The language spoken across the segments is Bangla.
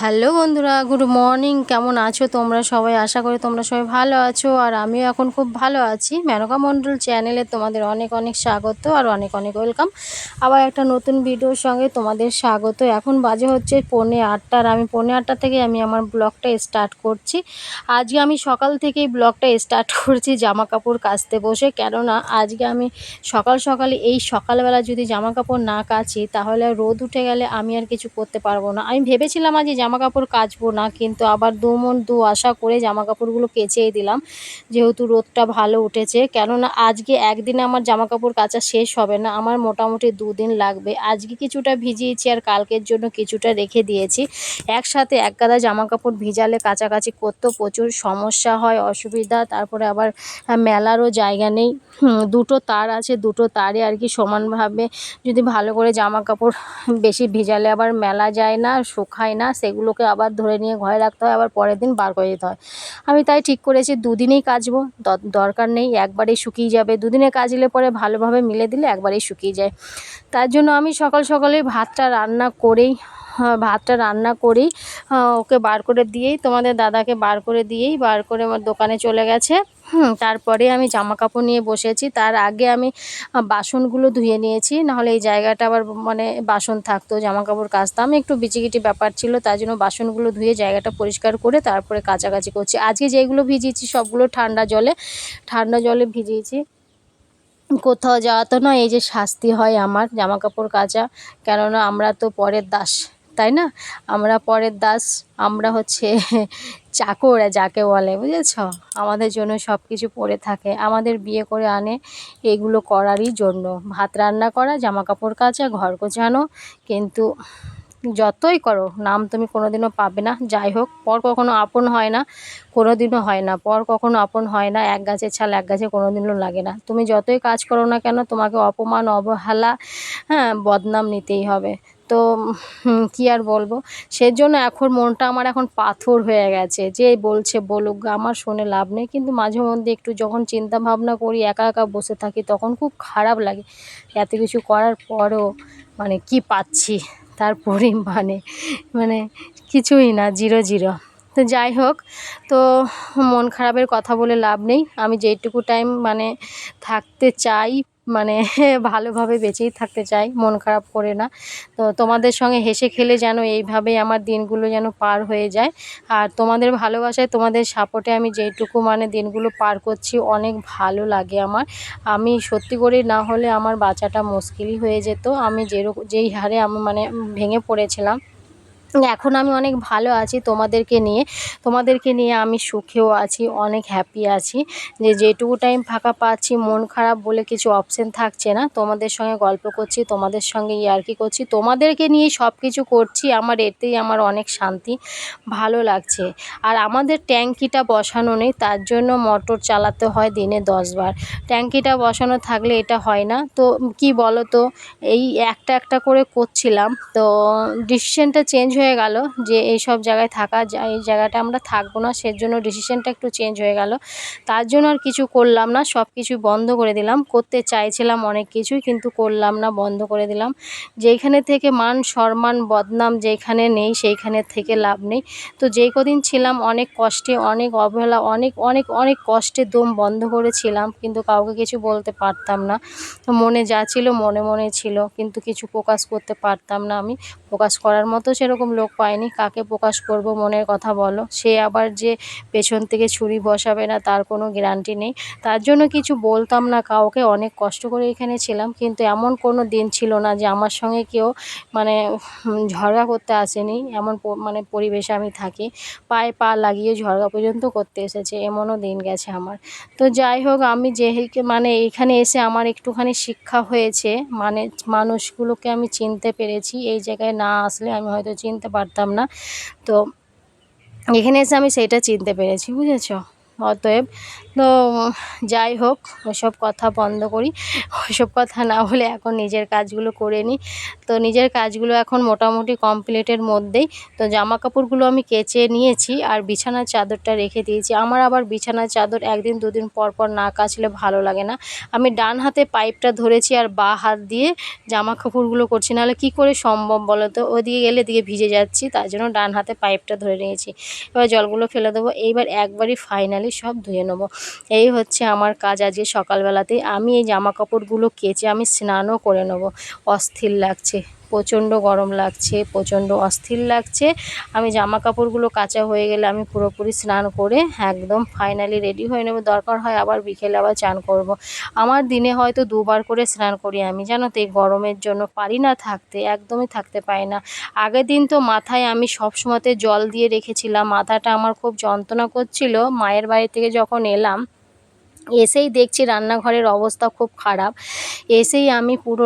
হ্যালো বন্ধুরা, গুড মর্নিং। কেমন আছো তোমরা সবাই? আশা করি তোমরা সবাই ভালো আছো, আর আমিও এখন খুব ভালো আছি। মেনকা মণ্ডল চ্যানেলে তোমাদের অনেক অনেক স্বাগত আর অনেক অনেক ওয়েলকাম। আবার একটা নতুন ভিডিওর সঙ্গে তোমাদের স্বাগত। এখন বাজে হচ্ছে 8:45, আর আমি 8:45 থেকে আমি আমার ব্লগটা স্টার্ট করছি। আজকে আমি সকাল থেকেই ব্লগটা স্টার্ট করছি জামা কাপড় কাচতে বসে, কেননা আজকে আমি সকালে এই সকালবেলা যদি জামা কাপড় না কাচি তাহলে রোদ উঠে গেলে আমি আর কিছু করতে পারবো না। আমি ভেবেছিলাম আজ জামা কাপড় কাচবো না, কিন্তু আবার দু মন দু আশা করে জামা কাপড়গুলো কেচেই দিলাম, যেহেতু রোদটা ভালো উঠেছে। কেননা আজকে একদিনে আমার জামা কাপড় কাচা শেষ হবে না, আমার মোটামুটি 2 দিন লাগবে। আজকে কিছুটা ভিজিয়েছি আর কালকের জন্য কিছুটা রেখে দিয়েছি। একসাথে এক গাদা জামা কাপড় ভিজালে কাচাকাচি করতেও প্রচুর সমস্যা হয়, অসুবিধা। তারপরে আবার মেলারও জায়গা নেই। দুটো তার আছে, দুটো তারে আর কি সমানভাবে যদি ভালো করে জামা কাপড় বেশি ভিজালে আবার মেলা যায় না, শুকায় না, সেগুলোকে আবার ধরে নিয়ে ঘরে রাখতে হয়, আবার পরের দিন বার করে দিতে হয়। আমি তাই ঠিক করেছি 2 দিনেই কাচবো, দরকার নেই একবারেই শুকিয়ে যাবে। 2 দিনে কাচলে পরে ভালোভাবে মিলে দিলে একবারেই শুকিয়ে যায়। তার জন্য আমি সকালে ভাতটা রান্না করেই ওকে বার করে দিয়েই, তোমাদের দাদাকে বার করে আমার দোকানে চলে গেছে। তারপরে আমি জামা কাপড় নিয়ে বসেছি। তার আগে আমি বাসনগুলো ধুয়ে নিয়েছি, নাহলে এই জায়গাটা আবার মানে বাসন থাকতো, জামা কাপড় কাচতাম, একটু বিচিকিটি ব্যাপার ছিল। তার জন্য বাসনগুলো ধুয়ে জায়গাটা পরিষ্কার করে তারপরে কাচাকাচি করছি। আজকে যেগুলো ভিজিয়েছি সবগুলো ঠান্ডা জলে ভিজিয়েছি। কোথাও যাওয়া তো নয়, এই যে শাস্তি হয় আমার জামা কাপড় কাচা, কেননা আমরা তো পরের দাস, তাই না? আমরা পরের দাস, আমরা হচ্ছে চাকর যাকে বলে, বুঝেছ? আমাদের জন্য সব কিছু পড়ে থাকে, আমাদের বিয়ে করে আনে এগুলো করারই জন্য, ভাত রান্না করা, জামা কাপড় কাচা, ঘর গোছানো। কিন্তু যতই করো নাম তুমি কোনোদিনও পাবে না। যাই হোক, পর কখনো আপন হয় না, কোনোদিনও হয় না, পর কখনো আপন হয় না। এক গাছের ছাল এক গাছে কোনোদিনও লাগে না। তুমি যতই কাজ করো না কেন, তোমাকে অপমান, অবহেলা, বদনাম নিতেই হবে। তো কী আর বলবো, সেজন্য এখন মনটা আমার এখন পাথর হয়ে গেছে। যে বলছে বলুক, আমার শুনে লাভ নেই। কিন্তু মাঝে মধ্যে একটু যখন চিন্তা ভাবনা করি, একা একা বসে থাকি, তখন খুব খারাপ লাগে। এত কিছু করার পরও মানে কি পাচ্ছি, তার মানে কিছুই না, জিরো জিরো। তো যাই হোক, তো মন খারাপের কথা বলে লাভ নেই। আমি যেইটুকু টাইম মানে থাকতে চাই, মানে ভালোভাবে বেঁচেই থাকতে চাই, মন খারাপ করে না। তো তোমাদের সঙ্গে হেসে খেলে যেন এইভাবেই আমার দিনগুলো যেন পার হয়ে যায়। আর তোমাদের ভালোবাসায়, তোমাদের সাপোর্টে আমি যেইটুকু মানে দিনগুলো পার করছি, অনেক ভালো লাগে আমার। আমি সত্যি করে না হলে আমার বাঁচাটা মুশকিলই হয়ে যেত। আমি যেই হারে আমি মানে ভেঙে পড়েছিলাম, এখন আমি অনেক ভালো আছি তোমাদেরকে নিয়ে আমি সুখেও আছি, অনেক হ্যাপি আছি। যেটুকু টাইম ফাঁকা পাচ্ছি, মন খারাপ বলে কিছু অপশন থাকছে না। তোমাদের সঙ্গে গল্প করছি, তোমাদের সঙ্গে ইয়ার্কি করছি, তোমাদেরকে নিয়ে সব কিছু করছি। আমার এতেই আমার অনেক শান্তি, ভালো লাগছে। আর আমাদের ট্যাঙ্কিটা বসানো নেই, তার জন্য মোটর চালাতে হয় দিনে 10 বার। ট্যাঙ্কিটা বসানো থাকলে এটা হয় না। তো কি বলো তো, এই একটা করে করছিলাম, তো ডিসিশনটা চেঞ্জ হয়ে গেল যে এইসব জায়গায় এই জায়গাটা আমরা থাকবো না, সেজন্য ডিসিশনটা একটু চেঞ্জ হয়ে গেল। তার জন্য আর কিছু করলাম না, সব কিছুই বন্ধ করে দিলাম। করতে চাইছিলাম অনেক কিছুই, কিন্তু করলাম না, বন্ধ করে দিলাম। যেইখানে থেকে মান সম্মান বদনাম যেখানে নেই, সেইখানে থেকে লাভ নেই। তো যেই কদিন ছিলাম অনেক কষ্টে, অনেক অবহেলা, অনেক অনেক অনেক কষ্টে দম বন্ধ করেছিলাম, কিন্তু কাউকে কিছু বলতে পারতাম না। মনে যা ছিল মনে ছিল, কিন্তু কিছু প্রকাশ করতে পারতাম না। আমি প্রকাশ করার মতো সেরকম লোক পাইনি। কাকে প্রকাশ করব মনের কথা বলো? সে আবার যে পেছন থেকে ছুরি বসাবে না, তার কোনো গ্যারান্টি নেই। তার জন্য কিছু বলতাম না কাউকে। অনেক কষ্ট করে এখানে ছিলাম, কিন্তু এমন কোনো দিন ছিল না যে আমার সঙ্গে কেউ মানে ঝগড়া করতে আসেনি। এমন মানে পরিবেশে আমি থাকি, পায়ে পা লাগিয়ে ঝগড়া পর্যন্ত করতে এসেছে, এমনও দিন গেছে আমার। তো যাই হোক, আমি মানে এইখানে এসে আমার একটুখানি শিক্ষা হয়েছে, মানে মানুষগুলোকে আমি চিনতে পেরেছি। এই জায়গায় না আসলে আমি হয়তো চিনতে পারতাম না। তো এখানে এসে আমি সেইটা চিনতে পেরেছি, বুঝেছো? অতএব তো যাই হোক, ওসব কথা বন্ধ করি। ওসব কথা না বলে এখন নিজের কাজগুলো করে নিই। তো নিজের কাজগুলো এখন মোটামুটি কমপ্লিটের মধ্যেই। তো জামা কাপড়গুলো আমি কেচে নিয়েছি আর বিছানার চাদরটা রেখে দিয়েছি। আমার আবার বিছানার চাদর একদিন দুদিন পর পর না কাচলে ভালো লাগে না। আমি ডান হাতে পাইপটা ধরেছি আর বাঁ হাত দিয়ে জামা কাপড়গুলো করছি, নাহলে কী করে সম্ভব বলো তো? ওদিকে গেলে এদিকে ভিজে যাচ্ছি, তার জন্য ডান হাতে পাইপটা ধরে নিয়েছি। এবার জলগুলো ফেলে দেবো। এইবার একবারই ফাইনালি সব ধুয়ে নেবো। এই হচ্ছে আমার কাজ আজকে সকালবেলাতেই। আমি এই জামা কাপড়গুলো কেচে আমি স্নানও করে নেবো। অস্থির লাগছে, প্রচণ্ড গরম লাগছে, প্রচণ্ড অস্থির লাগছে। আমি জামা কাপড়গুলো কাচা হয়ে গেলে আমি পুরোপুরি স্নান করে একদম ফাইনালি রেডি হয়ে নেবো। দরকার হয় আবার বিকেলে আবার চান করব। আমার দিনে হয়তো দুবার করে স্নান করি আমি, জানো তো? এই গরমের জন্য পারি না থাকতে, একদমই থাকতে পারি না। আগের দিন তো মাথায় আমি সবসময়তে জল দিয়ে রেখেছিলাম, মাথাটা আমার খুব যন্ত্রণা করছিল। মায়ের বাড়ি থেকে যখন এলাম, এসেই দেখছি রান্নাঘরের অবস্থা খুব খারাপ। এসেই আমি পুরো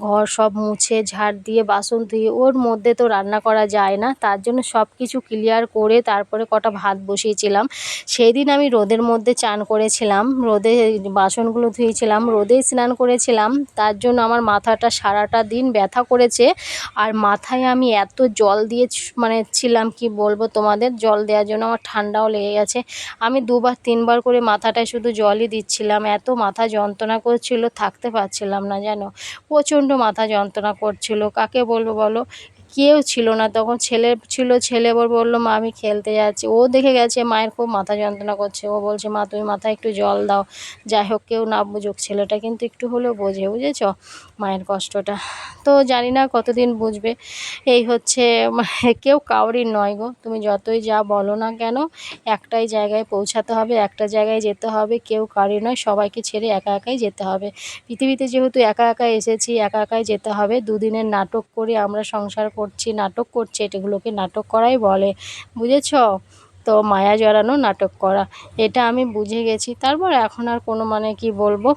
ঘর সব মুছে ঝাড় দিয়ে বাসন ধুয়ে, ওর মধ্যে তো রান্না করা যায় না, তার জন্য সব কিছু ক্লিয়ার করে তারপরে কটা ভাত বসিয়েছিলাম। সেই দিন আমি রোদের মধ্যে চান করেছিলাম, রোদে বাসনগুলো ধুয়েছিলাম, রোদেই স্নান করেছিলাম। তার জন্য আমার মাথাটা সারাটা দিন ব্যথা করেছে। আর মাথায় আমি এত জল দিয়ে মানে ছিলাম, কি বলবো তোমাদের, জল দেওয়ার জন্য আমার ঠান্ডাও লেগে গেছে। আমি দুবার তিনবার করে মাথাটায় শুধু জলই দিচ্ছিলাম। এত মাথা যন্ত্রণা করছিল, থাকতে পারছিলাম না যেন। প্রচণ্ড মাথা যন্ত্রণা করছিল। কাকে বলবো বলো? কেউ ছিল না তখন। ছেলে ছিল, ছেলে এবার বললো, মা আমি খেলতে যাচ্ছি। ও দেখে গেছে মায়ের খুব মাথা যন্ত্রণা করছে, ও বলছে, মা তুমি মাথায় একটু জল দাও। যাই হোক, কেউ না বুঝুক, ছেলেটা কিন্তু একটু হলেও বোঝে, বুঝেছো মায়ের কষ্টটা। তো জানি না কতদিন বুঝবে। এই হচ্ছে কেউ কাউরির নয় গো, তুমি যতই যা বলো না কেন, একটাই জায়গায় পৌঁছাতে হবে, একটা জায়গায় যেতে হবে। কেউ কারি নয়, সবাইকে ছেড়ে একা একাই যেতে হবে। পৃথিবীতে যেহেতু একা একা এসেছি, একা একাই যেতে হবে। দুদিনের নাটক করে আমরা সংসার করছি, নাটক করছি, এটাগুলোকে নাটক করাই বলে, বুঝেছো? তো মায়া জড়ানো নাটক করা, এটা আমি বুঝে গেছি। তারপর এখন আর কোনো মানে কি বলবো,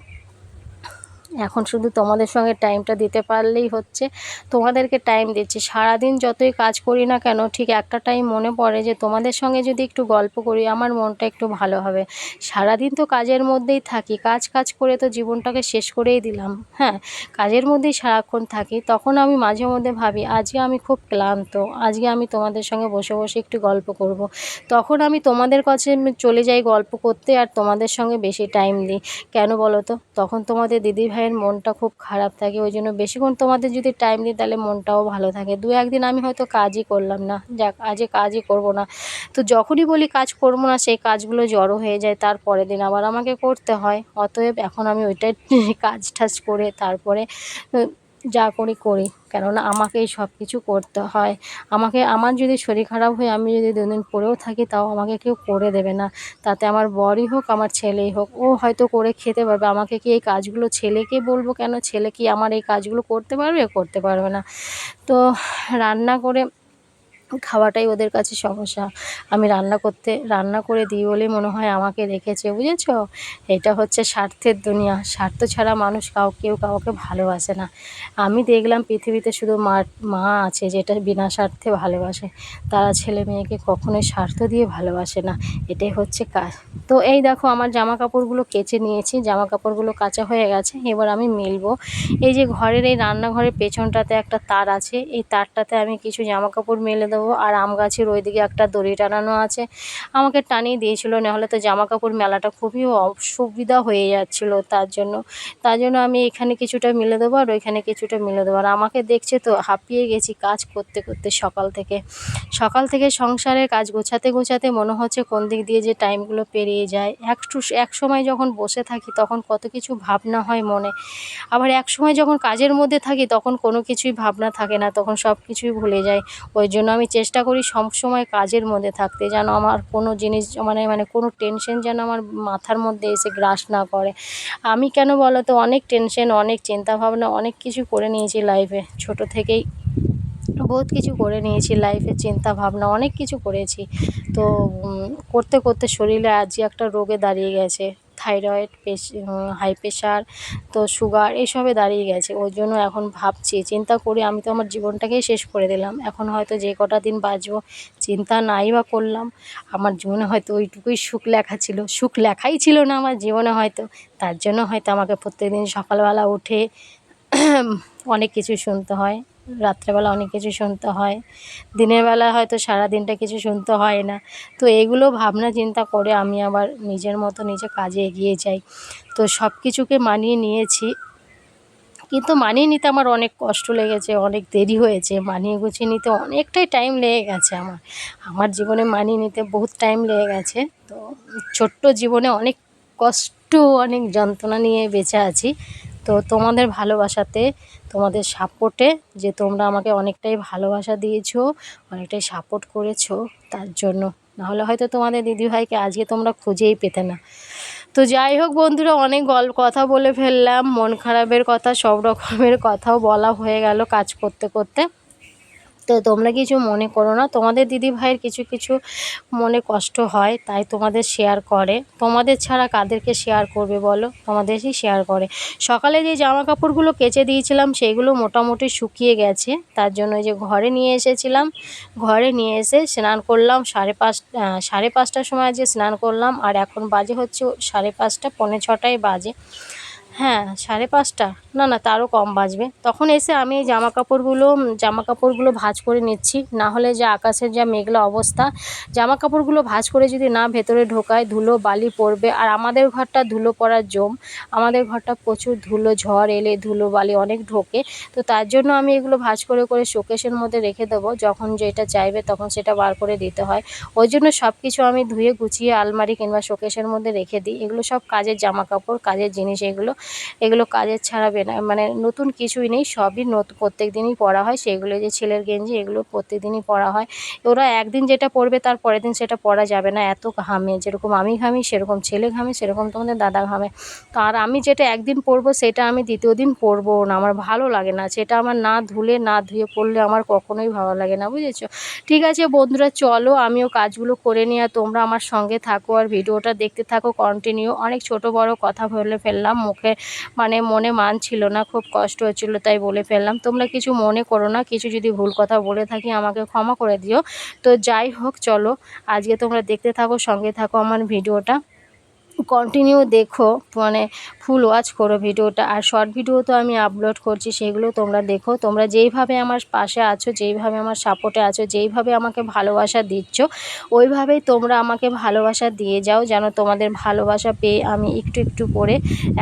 এখন শুধু তোমাদের সঙ্গে টাইমটা দিতে পারলেই হচ্ছে। তোমাদেরকে টাইম দিচ্ছি। সারাদিন যতই কাজ করি না কেন, ঠিক একটা টাইম মনে পড়ে যে তোমাদের সঙ্গে যদি একটু গল্প করি, আমার মনটা একটু ভালো হবে। সারাদিন তো কাজের মধ্যেই থাকি, কাজ কাজ করে তো জীবনটাকে শেষ করেই দিলাম। হ্যাঁ, কাজের মধ্যেই সারাক্ষণ থাকি। তখন আমি মাঝে মধ্যে ভাবি, আজকে আমি খুব ক্লান্ত, আজকে আমি তোমাদের সঙ্গে বসে বসে একটু গল্প করব। তখন আমি তোমাদের কাছে চলে যাই গল্প করতে, আর তোমাদের সঙ্গে বেশি টাইম দিই। কেন বলো তো? তখন তোমাদের দিদিভাইয়ের মনটা খুব খারাপ থাকে, ওই জন্য বেশিক্ষণ তোমাদের যদি টাইম দিই তাহলে মনটাও ভালো থাকে। দু একদিন আমি হয়তো কাজই করলাম না, যাক আজকে কাজই করব না। তো যখনই বলি কাজ করবো না, সেই কাজগুলো জড়ো হয়ে যায়, তার পরের দিন আবার আমাকে করতে হয়। অতএব এখন আমি ওইটাই কাজ টাজ করে তারপরে যা করি করি, কেননা আমাকেই সব কিছু করতে হয়। আমার যদি শরীর খারাপ হয়, আমি যদি দুদিন পড়েও থাকি, তাও আমাকে কেউ করে দেবে না। তাতে আমার বরই হোক, আমার ছেলেই হোক, ও হয়তো করে খেতে পারবে। আমাকে কি এই কাজগুলো ছেলেকে বলবো কেন? ছেলে কি আমার এই কাজগুলো করতে পারবে? করতে পারবে না। তো রান্না করে খাওয়াটাই ওদের কাছে সমস্যা। আমি রান্না করে দিই বলেই মনে হয় আমাকে রেখেছে, বুঝেছো? এটা হচ্ছে স্বার্থের দুনিয়া। স্বার্থ ছাড়া মানুষ কেউ কাউকে ভালোবাসে না। আমি দেখলাম পৃথিবীতে শুধু মা আছে যেটা বিনা স্বার্থে ভালোবাসে। তারা ছেলে মেয়েকে কখনোই স্বার্থ দিয়ে ভালোবাসে না। এটাই হচ্ছে কাজ। তো এই দেখো, আমার জামা কাপড়গুলো কেচে নিয়েছি, জামা কাপড়গুলো কাচা হয়ে গেছে। এবার আমি মেলবো। এই যে ঘরের এই রান্নাঘরের পেছনটাতে একটা তার আছে, এই তারটাতে আমি কিছু জামা কাপড় মেলে দেবো। আর আম গাছের ওইদিকে একটা দড়ি টানানো আছে, আমাকে টানিয়ে দিয়েছিল, নাহলে তো জামা কাপড় মেলাটা খুবই অসুবিধা হয়ে যাচ্ছিলো। তার জন্য আমি এখানে কিছুটা মেলে দেবো আর ওইখানে কিছুটা মেলে দেবো। আর আমাকে দেখছে তো, হাঁপিয়ে গেছি কাজ করতে করতে সকাল থেকে সংসারের কাজ গোছাতে গোছাতে মনে হচ্ছে কোন দিক দিয়ে যে টাইমগুলো পেরিয়ে যায়। এক সময় যখন বসে থাকি তখন কত কিছু ভাবনা হয় মনে, আবার এক সময় যখন কাজের মধ্যে থাকি তখন কোনো কিছুই ভাবনা থাকে না, তখন সব কিছুই ভুলে যাই। ওই জন্য আমি চেষ্টা করি সবসময় কাজের মধ্যে থাকতে, যেন আমার কোনো জিনিস মানে কোনো টেনশন যেন আমার মাথার মধ্যে এসে গ্রাস না করে। আমি কেন বলো তো, অনেক টেনশন, অনেক চিন্তাভাবনা, অনেক কিছু করে নিয়েছি লাইফে। ছোট থেকেই বহুত কিছু করে নিয়েছি লাইফে, চিন্তা ভাবনা অনেক কিছু করেছি। তো করতে করতে শরীরে আজই একটা রোগে দাঁড়িয়ে গেছে। থাইরয়েড, হাই প্রেশার, তো সুগার এসবে দাঁড়িয়ে গেছে। ওই জন্য এখন ভাবছি, চিন্তা করি আমি তো আমার জীবনটাকেই শেষ করে দিলাম। এখন হয়তো যে কটা দিন বাঁচবো চিন্তা নাই বা করলাম, আমার জীবনে হয়তো ওইটুকুই সুখ লেখা ছিল, সুখ লেখাই ছিল না আমার জীবনে হয়তো। তার জন্য হয়তো আমাকে প্রত্যেকদিন সকালবেলা উঠে অনেক কিছু শুনতে হয়, রাত্রেবেলা অনেক কিছু শুনতে হয়, দিনের বেলা হয়তো সারা দিনটা কিছু শুনতে হয় না। তো এগুলো ভাবনা চিন্তা করে আমি আবার নিজের মতো নিজে কাজে এগিয়ে যাই। তো সব কিছুকে মানিয়ে নিয়েছি, কিন্তু মানিয়ে নিতে আমার অনেক কষ্ট লেগেছে, অনেক দেরি হয়েছে, মানিয়ে গুছিয়ে নিতে অনেকটাই টাইম লেগে গেছে আমার। আমার জীবনে মানিয়ে নিতে বহুত টাইম লেগে গেছে। তো ছোট্ট জীবনে অনেক কষ্ট, অনেক যন্ত্রণা নিয়ে বেঁচে আছি। তো তোমাদের ভালোবাসাতে, তোমাদের সাপোর্টে, যে তোমরা আমাকে অনেকটাই ভালোবাসা দিয়েছো, অনেকটাই সাপোর্ট করেছো, তার জন্য। নাহলে হয়তো তোমাদের দিদিভাইকে আজকে তোমরা খুঁজেই পেতে না। তো যাই হোক বন্ধুরা, অনেক কথা বলে ফেললাম, মন খারাপের কথা, সব রকমের কথাও বলা হয়ে গেল কাজ করতে করতে। তো তোমরা কিছু মনে করো না, তোমাদের দিদিভাইয়ের কিছু কিছু মনে কষ্ট হয়, তাই তোমাদের শেয়ার করে। তোমাদের ছাড়া কাদেরকে শেয়ার করবে বলো, তোমাদেরই শেয়ার করে। সকালে যে জামা কাপড়গুলো কেচে দিয়েছিলাম সেগুলো মোটামুটি শুকিয়ে গেছে, তার জন্য যে ঘরে নিয়ে এসেছিলাম, ঘরে নিয়ে এসে স্নান করলাম। 5:30টার সময় যে স্নান করলাম, আর এখন বাজে হচ্ছে 5:30, পৌনে 6টায় বাজে। হ্যাঁ, 5:30, না তারও কম বাজবে। তখন এসে আমি এই জামাকাপড়গুলো ভাঁজ করে নিচ্ছি। না হলে যে আকাশের যা মেঘলা অবস্থা, জামাকাপড়গুলো ভাঁজ করে যদি না ভেতরে ঢোকায় ধুলো বালি পড়বে। আর আমাদের ঘরটা ধুলো পড়ার জম, আমাদের ঘরটা প্রচুর ধুলো, ঝড় এলে ধুলো বালি অনেক ঢোকে। তো তার জন্য আমি এগুলো ভাঁজ করে করে শোকেসের মধ্যে রেখে দেবো, যখন যেটা চাইবে তখন সেটা বার করে দিতে হয়। ওই জন্য সব কিছু আমি ধুয়ে গুছিয়ে আলমারি কিংবা শোকেসের মধ্যে রেখে দিই। এগুলো সব কাজের জামাকাপড়, কাজের জিনিস, এগুলো কাজের ছাড়াবে না, মানে নতুন কিছুই নেই, সবই প্রত্যেক দিনই পরা হয়। সেগুলো যে ছেলের গেঞ্জি, এগুলো প্রত্যেক দিনই পরা হয়। ওরা একদিন যেটা পরবে তার পরের দিন সেটা পরা যাবে না, এত ঘামে। যেরকম আমি ঘামি সেরকম ছেলে ঘামে, সেরকম তোমাদের দাদা ঘামে। তো আর আমি যেটা একদিন পরবো সেটা আমি দ্বিতীয় দিন পরবো না, আমার ভালো লাগে না সেটা। আমার না ধুয়ে পরলে আমার কখনোই ভালো লাগে না, বুঝেছো? ঠিক আছে বন্ধুরা, চলো আমিও কাজগুলো করে নিই, আর তোমরা আমার সঙ্গে থাকো আর ভিডিওটা দেখতে থাকো কন্টিনিউ। অনেক ছোট বড় কথা বলে ফেললাম, মনে মানছিল না, খুব কষ্ট হচ্ছিল তাই বলে ফেললাম। তোমরা কিছু মনে করো না, কিছু যদি ভুল কথা বলে থাকি আমাকে ক্ষমা করে দিও। তো যাই হোক, চলো আজকে তোমরা দেখতে থাকো, সঙ্গে থাকো আমার ভিডিওটা, কন্টিনিউ দেখো, মানে ফুল ওয়াচ করো ভিডিওটা। আর শর্ট ভিডিও তো আমি আপলোড করছি, সেগুলো তোমরা দেখো। তোমরা যেইভাবে আমার পাশে আছো, যেইভাবে আমার সাপোর্টে আছো, যেইভাবে আমাকে ভালোবাসা দিচ্ছ, ওইভাবেই তোমরা আমাকে ভালোবাসা দিয়ে যাও, যেন তোমাদের ভালোবাসা পেয়ে আমি একটু একটু করে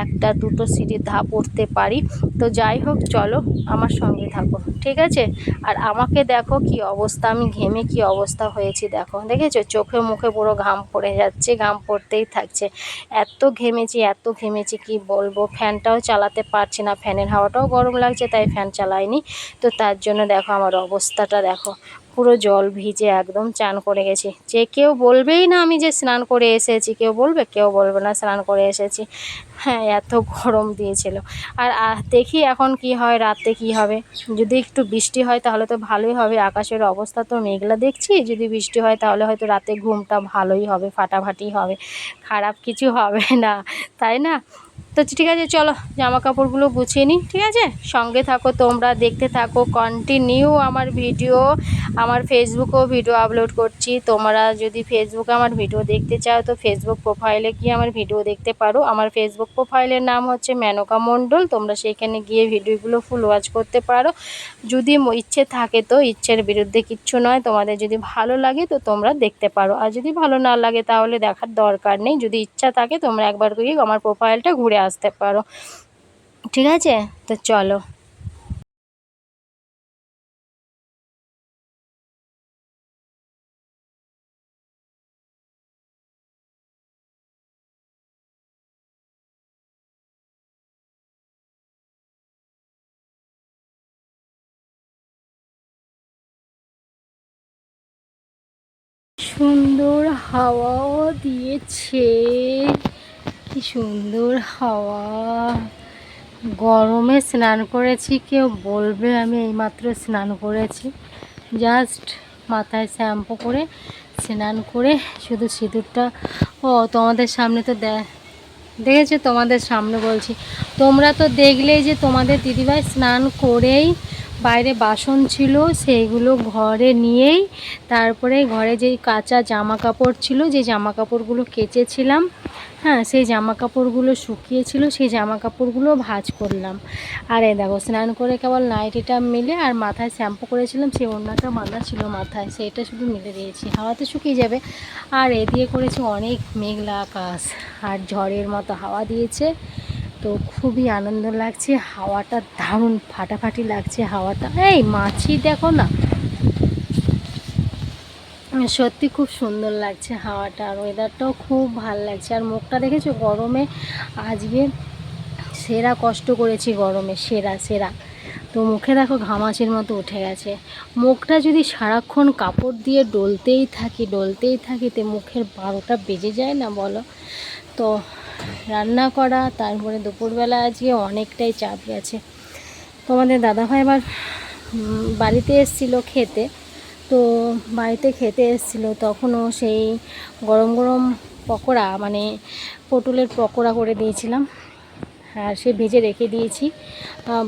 একটা দুটো সিঁড়ির ধাপ উঠতে পারি। তো যাই হোক, চলো আমার সঙ্গে থাকো, ঠিক আছে? আর আমাকে দেখো কি অবস্থা, আমি ঘেমে কি অবস্থা হয়েছি দেখো, দেখেছো? চোখে মুখে পুরো ঘাম পড়ে যাচ্ছে, ঘাম পড়তেই থাকছে। এত ঘেমেছি কি বলবো, ফ্যানটাও চালাতে পারছি না, ফ্যানের হাওয়াটাও গরম লাগছে তাই ফ্যান চালাইনি। তো তার জন্য দেখো আমার অবস্থাটা দেখো, পুরো জল ভিজে একদম চান করে গেছি। যে কেউ বলবেই না আমি যে স্নান করে এসেছি, কেউ বলবে? কেউ বলবে না স্নান করে এসেছি। হ্যাঁ, এত গরম দিয়েছিল। আর দেখি এখন কি হয়, রাতে কি হবে। যদি একটু বৃষ্টি হয় তাহলে তো ভালোই হবে, আকাশের অবস্থা তো মেঘলা দেখছি। যদি বৃষ্টি হয় তাহলে হয়তো রাতে ঘুমটা ভালোই হবে, ফাটাফাটি হবে, খারাপ কিছু হবে না, তাই না? তো ঠিক আছে, চলো জামা কাপড়গুলো গুছিয়ে নিই, ঠিক আছে? সঙ্গে থাকো, তোমরা দেখতে থাকো কন্টিনিউ আমার ভিডিও। আমার ফেসবুকেও ভিডিও আপলোড করছি, তোমরা যদি ফেসবুকে আমার ভিডিও দেখতে চাও তো ফেসবুক প্রোফাইলে গিয়ে আমার ভিডিও দেখতে পারো। আমার ফেসবুক প্রোফাইলের নাম হচ্ছে মেনকা মণ্ডল, তোমরা সেখানে গিয়ে ভিডিওগুলো ফুল ওয়াচ করতে পারো। যদি ইচ্ছে থাকে তো, ইচ্ছের বিরুদ্ধে কিচ্ছু নয়, তোমাদের যদি ভালো লাগে তো তোমরা দেখতে পারো, আর যদি ভালো না লাগে তাহলে দেখার দরকার নেই। যদি ইচ্ছা থাকে তোমরা একবার করে আমার প্রোফাইলটা ঘুরে আসতে পারো, ঠিক আছে? তো চলো। সুন্দর হাওয়াও দিয়েছে, কি সুন্দর হাওয়া। গরমে স্নান করেছি, কেউ বলবে আমি এইমাত্র স্নান করেছি। জাস্ট মাথায় শ্যাম্পু করে স্নান করে শুধু সিঁদুরটা, ও তোমাদের সামনে তো দেখেছো, তোমাদের সামনে বলছি, তোমরা তো দেখলেই যে তোমাদের দিদিভাই স্নান করেই বাইরে বাসন ছিল সেইগুলো ঘরে নিয়েই তারপরে ঘরে যেই কাঁচা জামা কাপড় ছিল, যে জামা কাপড়গুলো কেচেছিলাম, হ্যাঁ সেই জামা কাপড়গুলো শুকিয়েছিল, সেই জামা কাপড়গুলো ভাঁজ করলাম। আর এই দেখো স্নান করে কেবল নাইটিটা মিলে আর মাথায় শ্যাম্পু করেছিলাম, সেই ওড়নাটা বাঁধা ছিল মাথায়, সেইটা শুধু মিলে দিয়েছি, হাওয়াতে শুকিয়ে যাবে। আর এ দিয়ে করেছি অনেক মেঘলা আকাশ আর ঝড়ের মতো হাওয়া দিয়েছে, তো খুবই আনন্দ লাগছে, হাওয়াটা দারুণ ফাটাফাটি লাগছে হাওয়াটা। এই মাছি দেখো না, সত্যি খুব সুন্দর লাগছে হাওয়াটা, আর ওয়েদারটাও খুব ভালো লাগছে। আর মুখটা দেখেছো গরমে আজকে সেরা কষ্ট করেছি, গরমে সেরা সেরা। তো মুখে দেখো ঘামাচির মতো উঠে গেছে। মুখটা যদি সারাক্ষণ কাপড় দিয়ে ডলতেই থাকি তো মুখের 12টা বেজে যায় না বলো। তো রান্না করা, তারপরে দুপুরবেলা আজকে অনেকটাই চাপ গেছে। তোমাদের দাদাভাই আবার বাড়িতে এসেছিলো খেতে, তো বাড়িতে খেতে এসেছিলো তখনও সেই গরম গরম পকোড়া, মানে পটলের পকোড়া করে দিয়েছিলাম, আর সে ভেজে রেখে দিয়েছি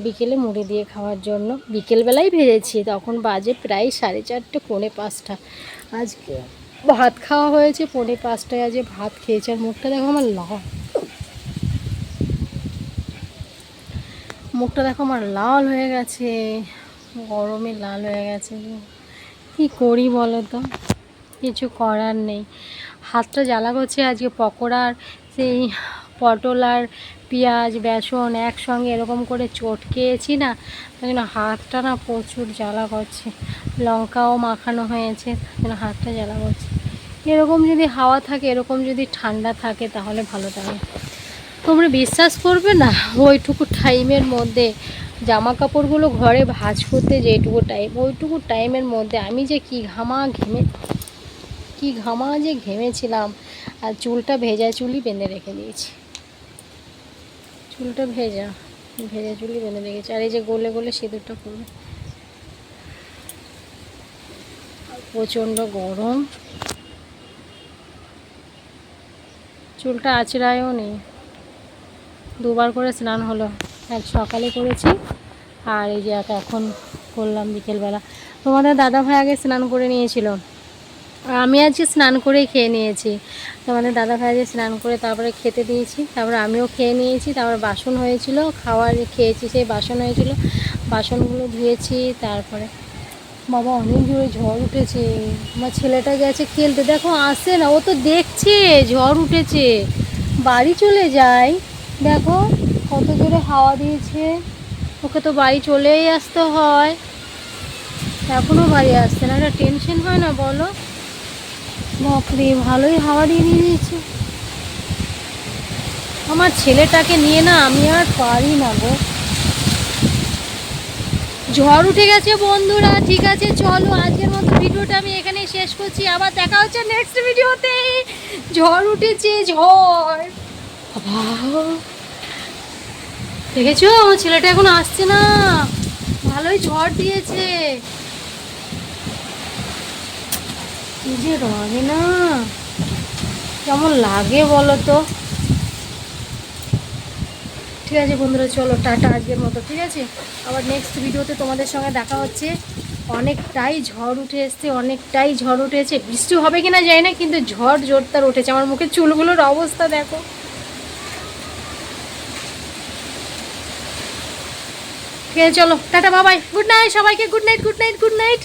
বিকেলে মুড়ি দিয়ে খাওয়ার জন্য। বিকেলবেলায় ভেজেছি, তখন বাজে প্রায় 4:30 পৌনে 5টা। আজকে ভাত খাওয়া হয়েছে পৌনে 5টায়, আজকে ভাত খেয়েছি। আর মুখটা দেখো আমার লাল হয়ে গেছে, গরমে লাল হয়ে গেছে। কি করি বলো তো, কিছু করার নেই। হাতটা জ্বালা করছে আজকে, পকোড়ার সেই পটল আর পেঁয়াজ বেসন একসঙ্গে এরকম করে চটকেছি না, তাই জন্য হাতটা না প্রচুর জ্বালা করছে। লঙ্কাও মাখানো হয়েছে, তাই জন্য হাতটা জ্বালা করছে। এরকম যদি হাওয়া থাকে, এরকম যদি ঠান্ডা থাকে তাহলে ভালো থাকে। তোমরা বিশ্বাস করবে না, ওইটুকু টাইমের মধ্যে জামা কাপড়গুলো ঘরে ভাঁজ করতে যেটুকু টাইম, ওইটুকু টাইমের মধ্যে আমি যে কি ঘামা যে ঘেমেছিলাম। আর চুলটা ভেজা চুলই বেঁধে রেখে দিয়েছি, চুলটা ভেজা চুলই বেঁধে রেখেছি। আর এই যে গোলে গোলে সিঁদুরটা করবে, প্রচণ্ড গরম, চুলটা আঁচড়ায়ও নেই। 2বার করে স্নান হলো, এক সকালে করেছি আর এই যে এখন করলাম বিকেলবেলা। তোমাদের দাদাভাই আগে স্নান করে নিয়েছিল, আমি আজকে স্নান করেই খেয়ে নিয়েছি। তোমাদের দাদাভাই আজকে স্নান করে তারপরে খেতে দিয়েছি, তারপরে আমিও খেয়ে নিয়েছি। তারপরে বাসন হয়েছিল, খেয়েছি, সেই বাসন হয়েছিল, বাসনগুলো ধুয়েছি। তারপরে বাবা অনেক জোরে ঝড় উঠেছে, আমার ছেলেটা গেছে খেলতে, দেখো আসে না, ও তো দেখছে ঝড় উঠেছে, বাড়ি চলে যায়। দেখো কত জোরে হাওয়া দিয়েছে, ওকে তো বাড়ি চলেই আসতে হয়, এখনও বাড়ি আসছে না, একটা টেনশন হয় না বলো। বাপরে ভালোই হাওয়া দিয়ে দিয়েছে। আমার ছেলেটাকে নিয়ে না আমি আর পারি না গো, ঝড় উঠে গেছে বন্ধুরা। ঠিক আছে চলো আজকের মতো ভিডিওটা আমি এখানেই শেষ করছি, আবার দেখা হচ্ছে নেক্সট ভিডিওতে। ঝড় উঠেছে, ঝড়, দেখেছো আমার ছেলেটা এখন আসছে না, ভালোই ঝড় দিয়েছে। কি যে লাগে না, কেমন লাগে বলো তো। ঠিক আছে বন্ধুরা চলো টাটা আজকের মতো, ঠিক আছে আবার নেক্সট ভিডিওতে তোমাদের সঙ্গে দেখা হচ্ছে। অনেকটাই ঝড় উঠেছে, বৃষ্টি হবে কিনা জানি না, কিন্তু ঝড় জোরদার উঠেছে। আমার মুখের চুলগুলোর অবস্থা দেখো। ঠিক আছে চলো টাটা বাবাই, গুড নাইট সবাইকে, গুড নাইট।